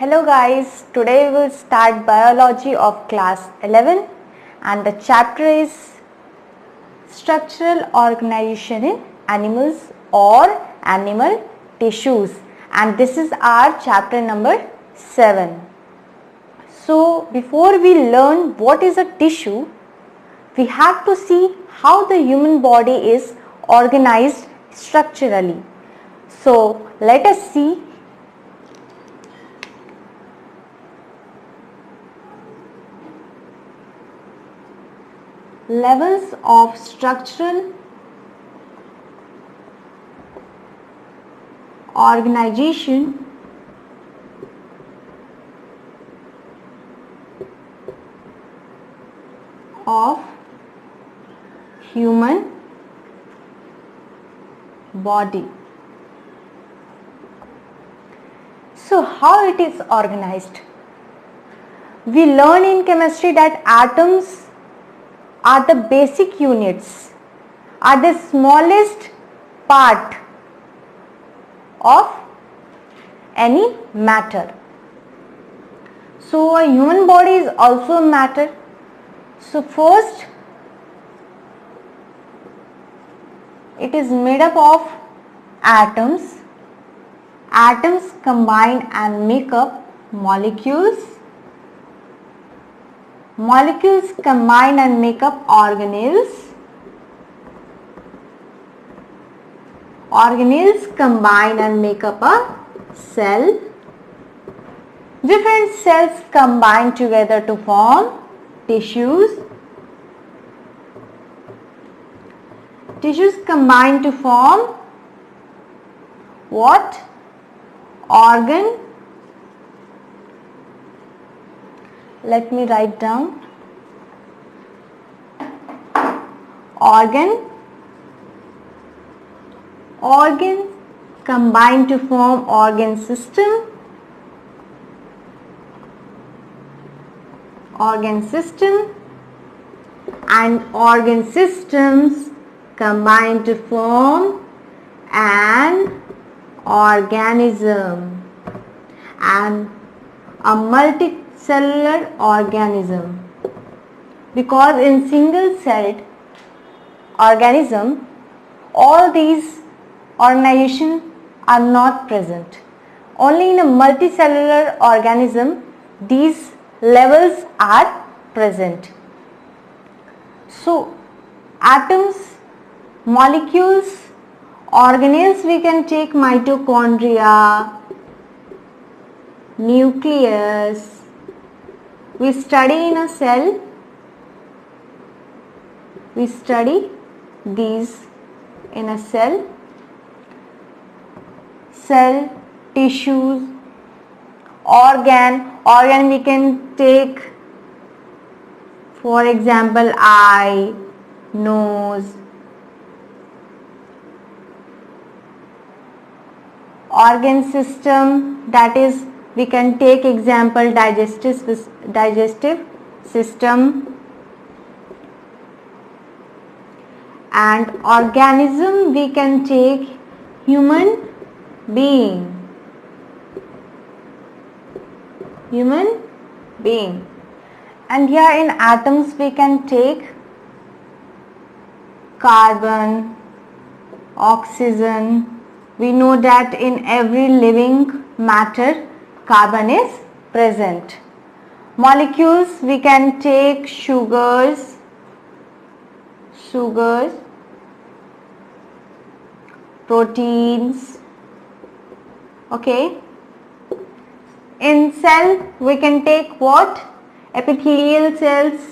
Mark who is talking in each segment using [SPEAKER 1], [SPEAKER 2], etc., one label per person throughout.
[SPEAKER 1] Hello guys, today we will start biology of class 11 and the chapter is structural organization in animals or animal tissues, and this is our chapter number 7. So before we learn what is a tissue, we have to see how the human body is organized structurally. So let us see. Levels of structural organization of human body. So how it is organized? We learn in chemistry that atoms are the basic units, are the smallest part of any matter. So a human body is also matter. So first, it is made up of atoms. Atoms combine and make up molecules. Molecules combine and make up organelles. Organelles combine and make up a cell. Different cells combine together to form tissues. Tissues combine to form what? Organ. Let me write down. Organ. Organs combine to form organ system. Organ system, and organ systems combine to form an organism, and a multicellular organism, because in single celled organism all these organizations are not present. Only in a multicellular organism these levels are present. So atoms, molecules, organelles, we can take mitochondria, nucleus. We study in a cell, we study these in a cell, tissues, organ we can take, for example, eye, nose. Organ system, that is, we can take example digestive system, and organism we can take human being. And here in atoms we can take carbon, oxygen. We know that in every living matter carbon is present. Molecules we can take sugars, proteins. Okay. In cell we can take what? Epithelial cells.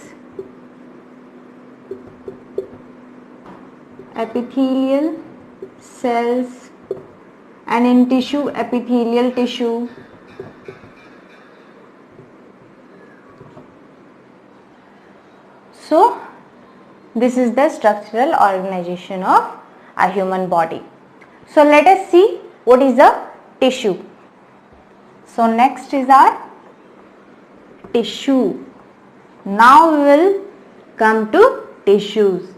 [SPEAKER 1] And in tissue, epithelial tissue. So this is the structural organization of a human body. So let us see what is a tissue. So next is our tissue. Now we will come to tissues.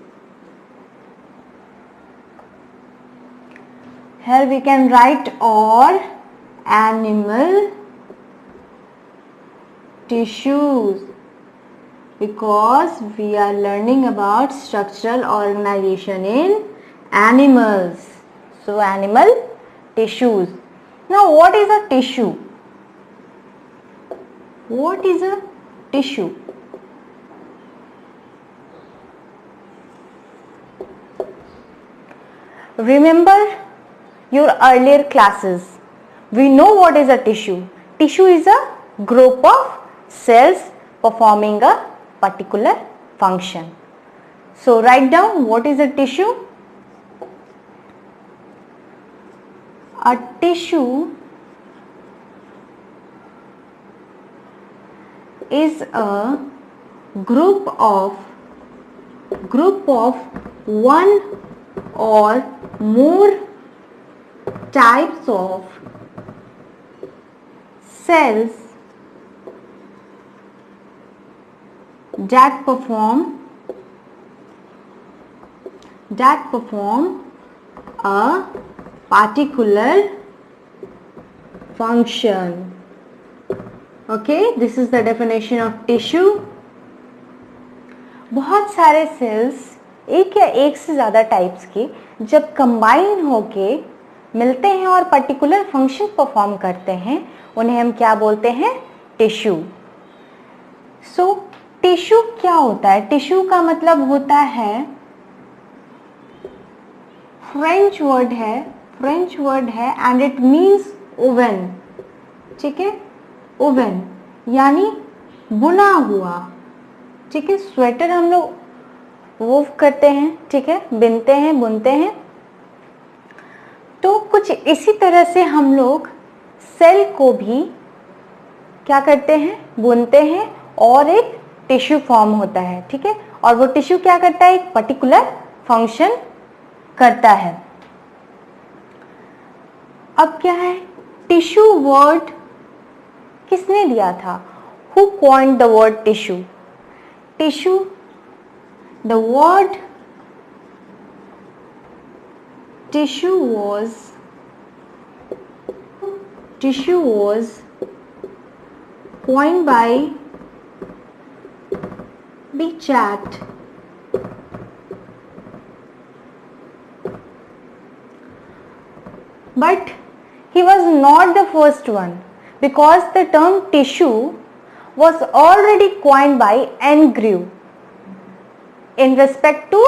[SPEAKER 1] Here we can write or animal tissues, because we are learning about structural organization in animals. So animal tissues. Now what is a tissue? What is a tissue? Remember your earlier classes. We know what is a tissue. Tissue is a group of cells performing a particular function. So write down what is a tissue. A tissue is a group of one or more types of cells that perform a particular function. Okay, this is the definition of tissue. बहुत सारे sales, एक या एक से ज़्यादा types के, जब combine होके मिलते हैं और पर्टिकुलर फंक्शन परफॉर्म करते हैं, उन्हें हम क्या बोलते हैं? टिश्यू. सो टिश्यू क्या होता है? टिश्यू का मतलब होता है, फ्रेंच वर्ड है एंड इट मीन्स ओवन. ठीक है, ओवन यानी बुना हुआ. ठीक है, स्वेटर हम लोग वोव करते हैं, ठीक है, बिनते हैं, बुनते हैं. तो कुछ इसी तरह से हम लोग सेल को भी क्या करते हैं? बुनते हैं और एक टिश्यू फॉर्म होता है. ठीक है, और वो टिश्यू क्या करता है? एक पर्टिकुलर फंक्शन करता है. अब क्या है? टिश्यू वर्ड किसने दिया था? Who coined the word tissue? Tissue, the word tissue was coined by Bichat. But he was not the first one, because the term tissue was already coined by N. Grew in respect to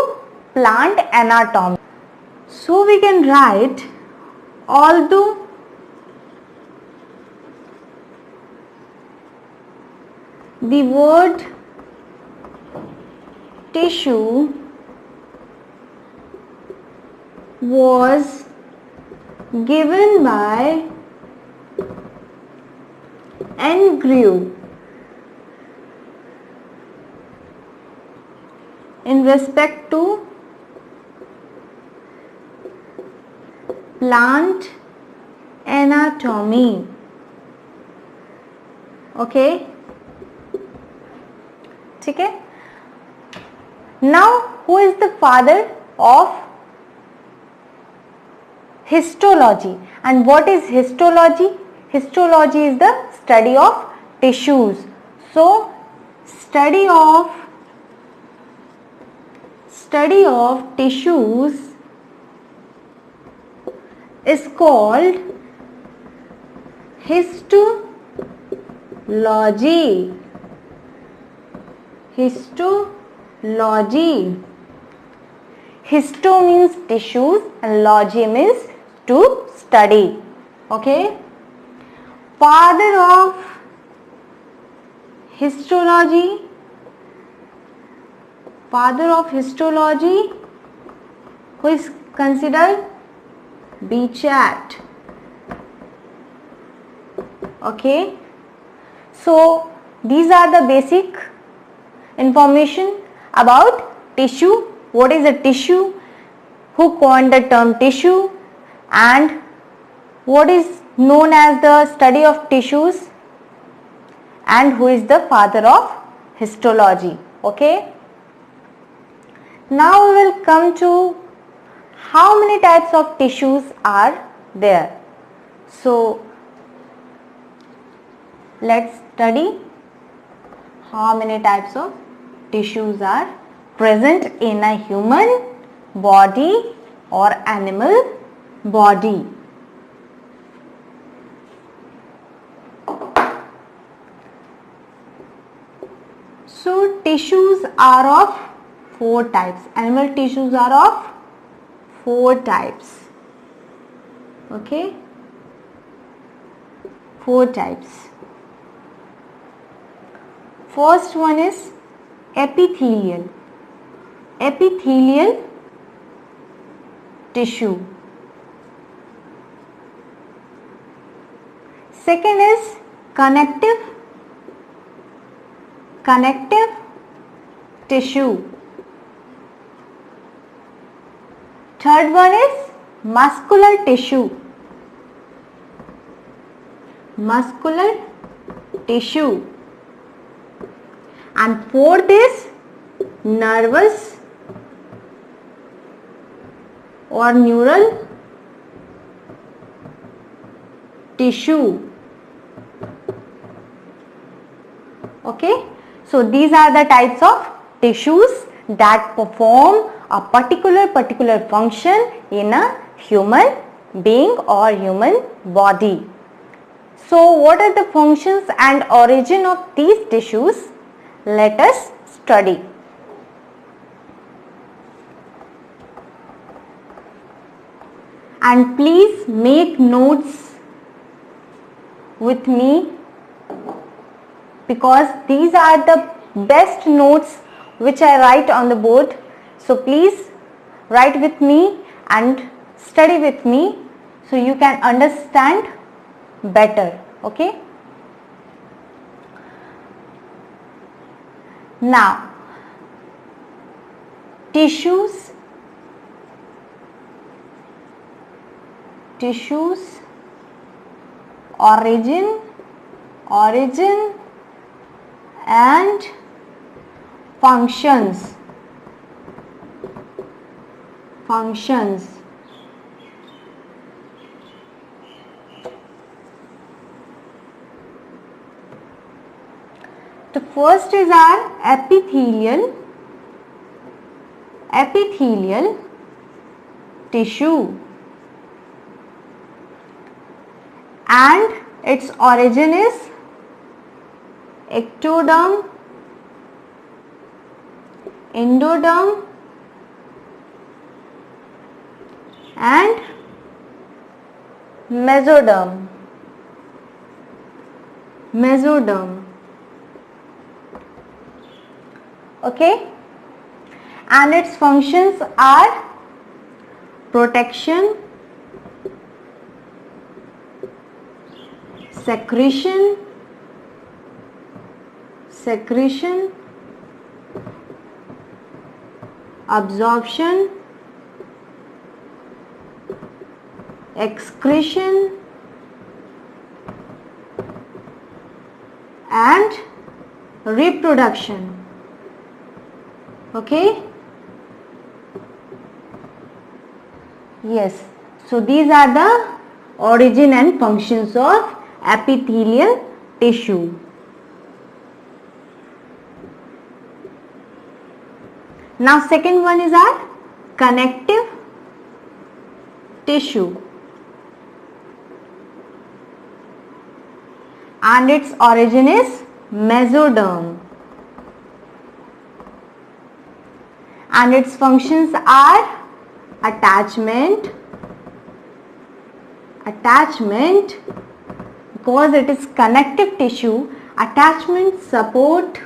[SPEAKER 1] plant anatomy. So we can write, although the word tissue was given by N. Grew in respect to plant anatomy. Okay, ठीक है. Now who is the father of histology? And what is histology? Histology is the study of tissues. So study of tissues is called histology. Histo means tissues and logy means to study. Okay, father of histology who is considered Bichat. Okay, so these are the basic information about tissue. What is a tissue? Who coined the term tissue? And what is known as the study of tissues? And who is the father of histology? Okay, now we will come to how many types of tissues are there. So let's study how many types of tissues are present in a human body or animal body. So tissues are of 4 types. Animal tissues are of 4 types. Okay, 4 types. First one is epithelial. Epithelial tissue. Second is connective tissue. Third one is muscular tissue. Muscular tissue. And fourth is nervous or neural tissue. Okay, so these are the types of tissues that perform a particular function in a human being or human body. So what are the functions and origin of these tissues? Let us study. And please make notes with me, because these are the best notes which I write on the board. So please write with me and study with me so you can understand better. Okay. Now, tissues origin and functions. The first is our epithelial tissue, and its origin is ectoderm, endoderm and mesoderm. Okay, and its functions are protection, secretion, absorption, excretion and reproduction. Okay. Yes. So these are the origin and functions of epithelial tissue. Now second one is our connective tissue, and its origin is mesoderm, and its functions are attachment, because it is connective tissue, attachment, support,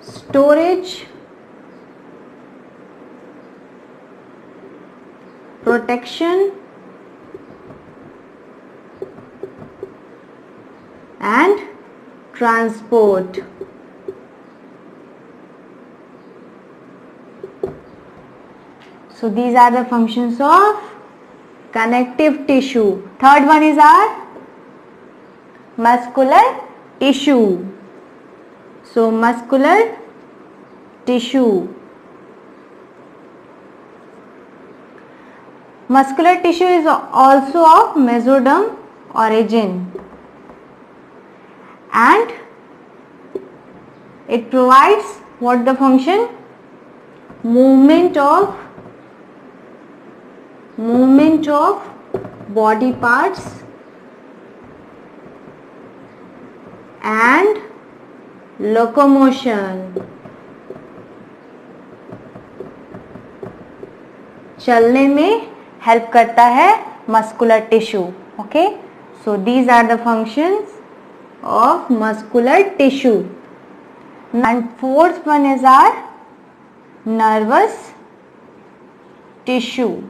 [SPEAKER 1] storage, protection and transport. So these are the functions of connective tissue. Third one is our muscular tissue. So muscular tissue. Muscular tissue is also of mesoderm origin, and It provides what the function? Movement of body parts and locomotion. चलने में help करता है muscular tissue. Okay, so these are the functions of muscular tissue. And fourth one is our nervous tissue.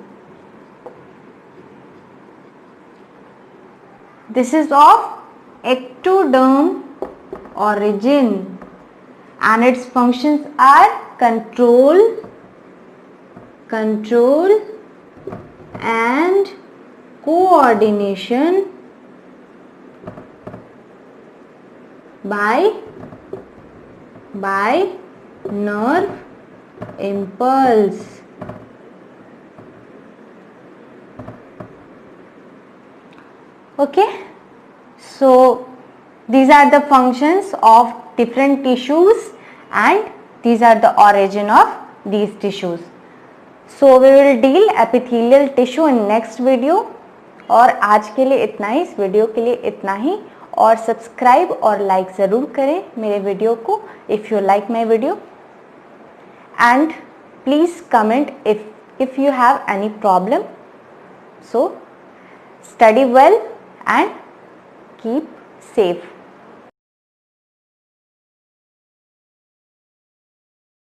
[SPEAKER 1] This is of ectoderm origin and its functions are control and coordination by nerve impulse. Okay, so these are the functions of different tissues and these are the origin of these tissues. So we will deal epithelial tissue in next video. और आज के लिए इतना ही, इस video के लिए इतना ही. और सब्सक्राइब और लाइक ज़रूर करें मेरे वीडियो को if you like my video. And please comment if you have any problem. So study well and keep safe.